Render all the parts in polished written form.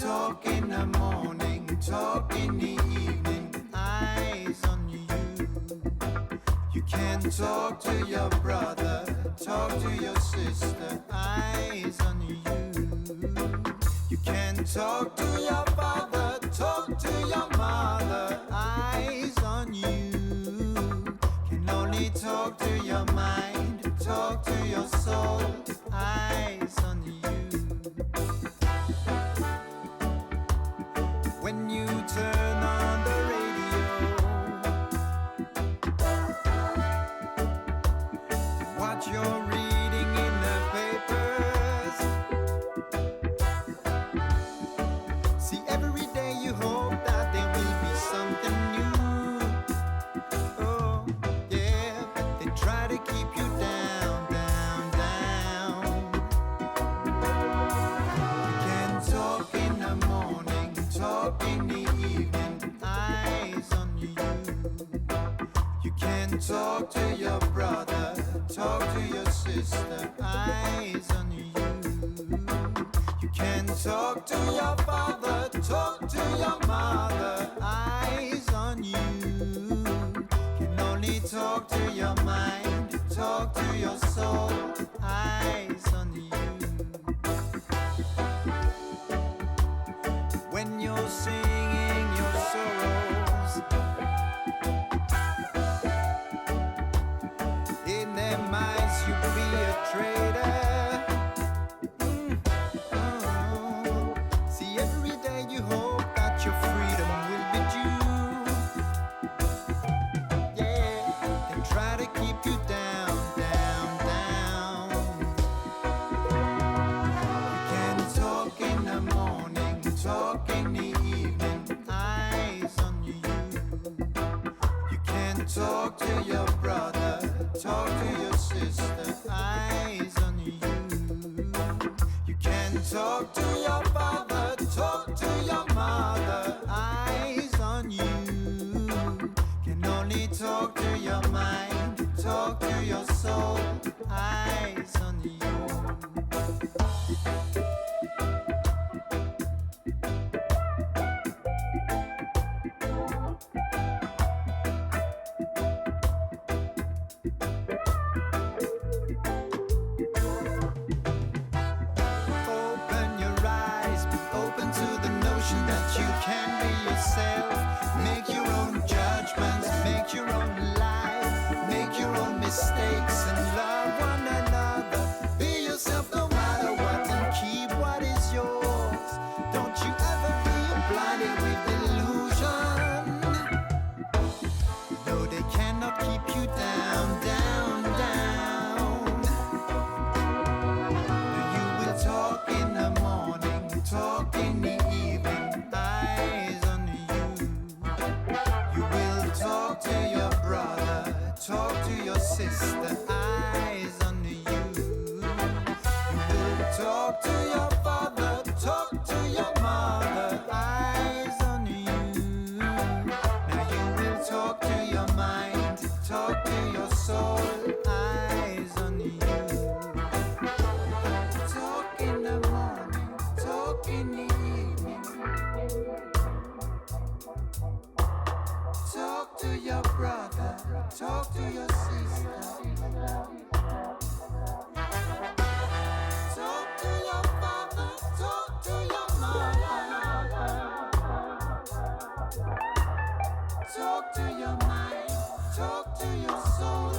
talk in the morning, talk in the evening, eyes on you. You can talk to your brother, talk to your sister, eyes on you. You can talk to your father, talk to your mother, eyes on you. Can only talk to your mind, talk to your soul, eyes on you. When you turn on the radio, what you're reading in the papers, see, every day you hope that there will be something new. Oh, yeah, but they try to keep you down, down, down. You can talk in the morning, talk in the evening, eyes on you. You can talk to your brother, talk to your sister, eyes on you. You can talk to your father, talk to your mother, eyes on you. Can only talk to your mind, talk to your soul, eyes on you. When you're singing your sorrows, in their minds you be a traitor. See, every day you hope that your freedom will be due. Yeah, they try to keep you down, down, down. You can talk in the morning, talk in the evening, eyes on you. You can talk to your brother, talk to your sister, eyes on you. You can talk to your father, talk to your mother, eyes on you. Can only talk to your mind, talk to your soul, eyes on you. Open your eyes, be open to the notion that you can be yourself. Make your own judgments, make your own life, make your own mistakes and love one another. Be yourself no matter what and keep what is yours. Don't you ever be blinded with delusion. No, they cannot keep you down, down, down. You will talk in the morning, talk in the evening, eyes on you. You will talk to your brother, talk to your sister, eyes on you. You will talk to your father, talk to your mother, eyes on you. Now you will talk to your mind, talk to your soul, eyes on you. Talk in the morning, talk in the evening. Talk to your brother, talk to your sister. Talk to your father, talk to your mother. Talk to your mind, talk to your soul.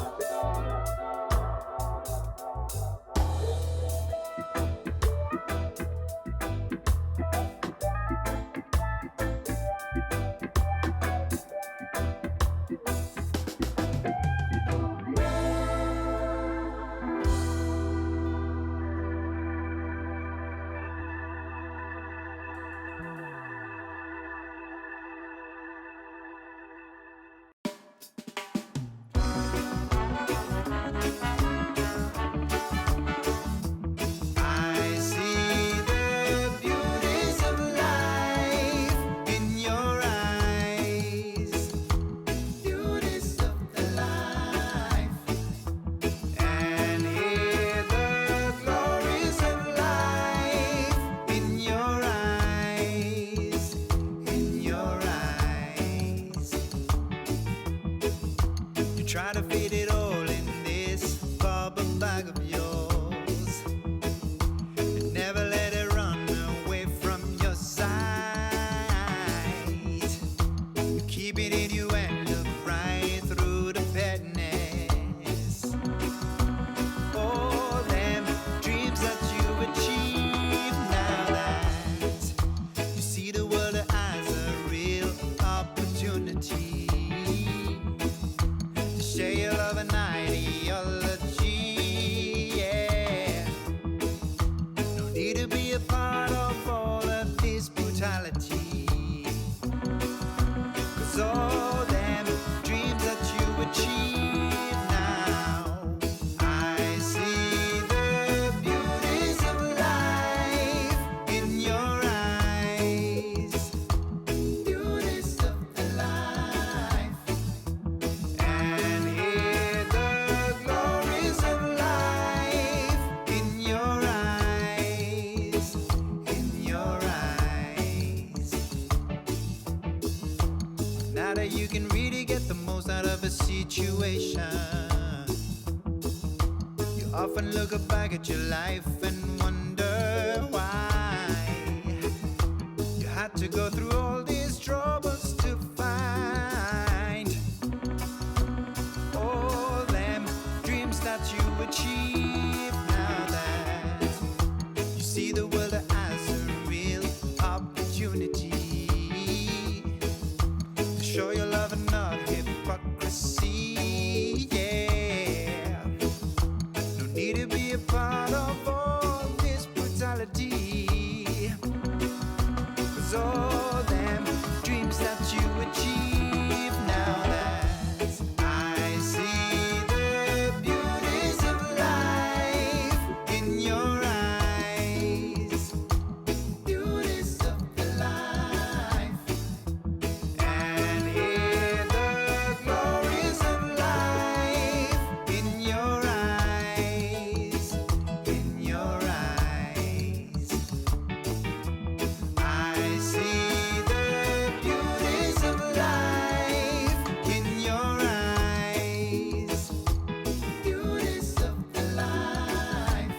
Try to fit it all in this bubble bag of yours, and never let it run away from your sight. Keep it in you and look right through the pettiness. All them dreams that you achieve, now that you see the world as a real opportunity. Share your love and ideology, yeah. No need to be a part of all of this brutality, 'cause all them dreams that you achieve now, I see the beauties of life in your eyes. Beauties of the life. And hear the glories of life in your eyes, in your eyes. Now that you can really get the most out of a situation, you often look back at your life and wonder why you had to go through all these troubles to find all them dreams that you achieve. Now that you see the world as a real opportunity to show your love and not hypocrisy, yeah. No need to be a part of all this brutality, 'cause all them dreams that you achieve, now that I see the beauties of life in your eyes. Beauties of the life. And hear the glories of life in your eyes, in your eyes. I see the beauties of life in your eyes. Beauties of the life.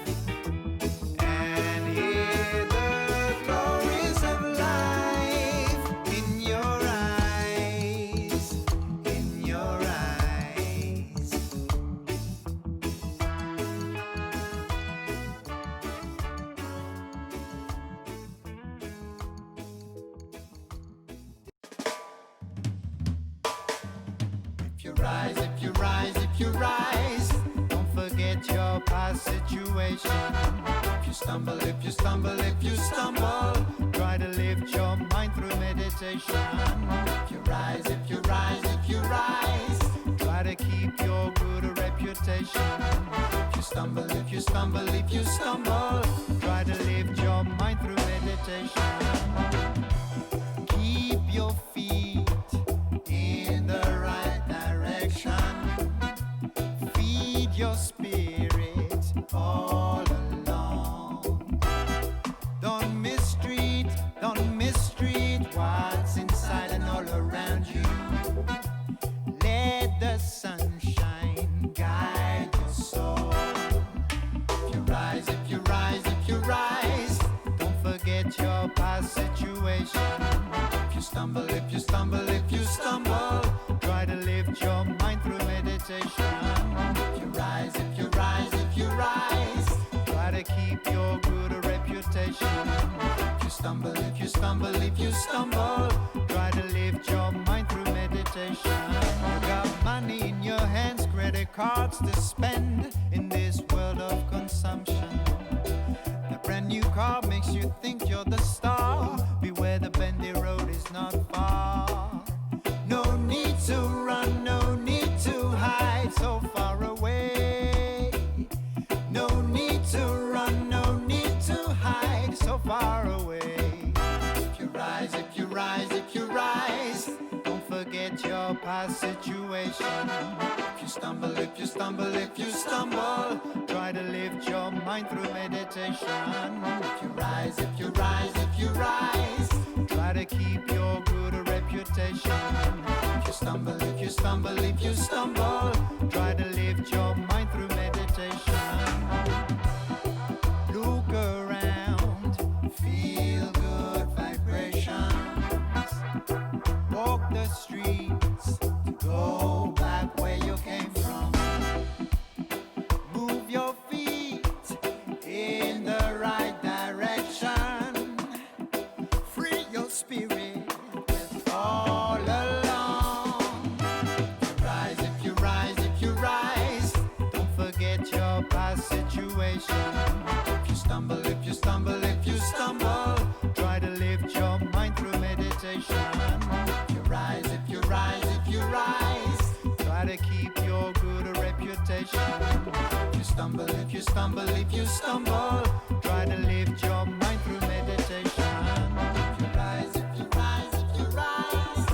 And hear the glories of life in your eyes, in your eyes. If you rise, if you rise, if you rise, don't forget your past situation. If you stumble, if you stumble, if you stumble, try to lift your mind through meditation. If you rise, if you rise, if you rise, try to keep your good reputation. If you stumble, if you stumble, if you stumble, try to lift your mind through meditation. Keep your feet in the right direction. Feed your spirit all along. Don't mistreat what's inside and all around you. Let the sunshine guide your soul. If you rise, if you rise, if you rise, don't forget your past situation. If you stumble, if you stumble, if you stumble, try to lift your mind through meditation. If you rise, if you rise, if you rise, try to keep your good reputation. If you stumble, if you stumble, if you stumble, try to lift your mind through meditation. You got money in your hands, credit cards to spend in this world of consumption. A brand new car makes you think you're the star. Beware, the bendy road is not far. No need to run, no need to hide so far away. No need to run, no need to hide so far away. If you rise, if you rise, if you rise, don't forget your past situation. If you stumble, if you stumble, if you stumble, try to lift your mind through meditation. If you rise, if you rise, if you rise, try to keep your good reputation. If you stumble, if you stumble, if you stumble, lift your mind through meditation. Look around, feel good vibrations. Walk the streets to go back where you came from. Move your feet in the right direction. Free your spirit with all along. Rise if you rise, if you rise. Don't forget your past situation. If you stumble, if you stumble, if you stumble, try to lift your mind through meditation. If you rise, if you rise, if you rise, try to keep your good reputation. If you stumble, if you stumble, if you stumble, try to lift your mind through meditation. If you rise, if you rise, if you rise.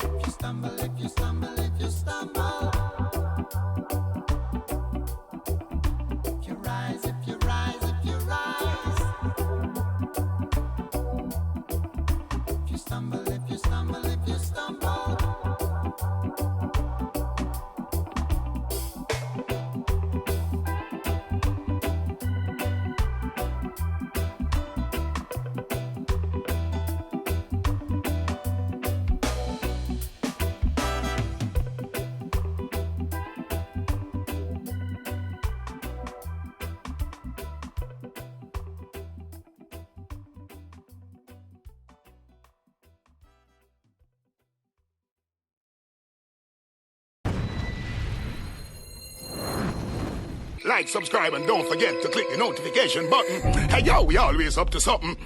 If you stumble, if you stumble, if you stumble. If you rise, if you rise, if you rise. If you stumble, if you stumble, if you stumble. Like, subscribe, and don't forget to click the notification button. Hey, yo, we always up to something.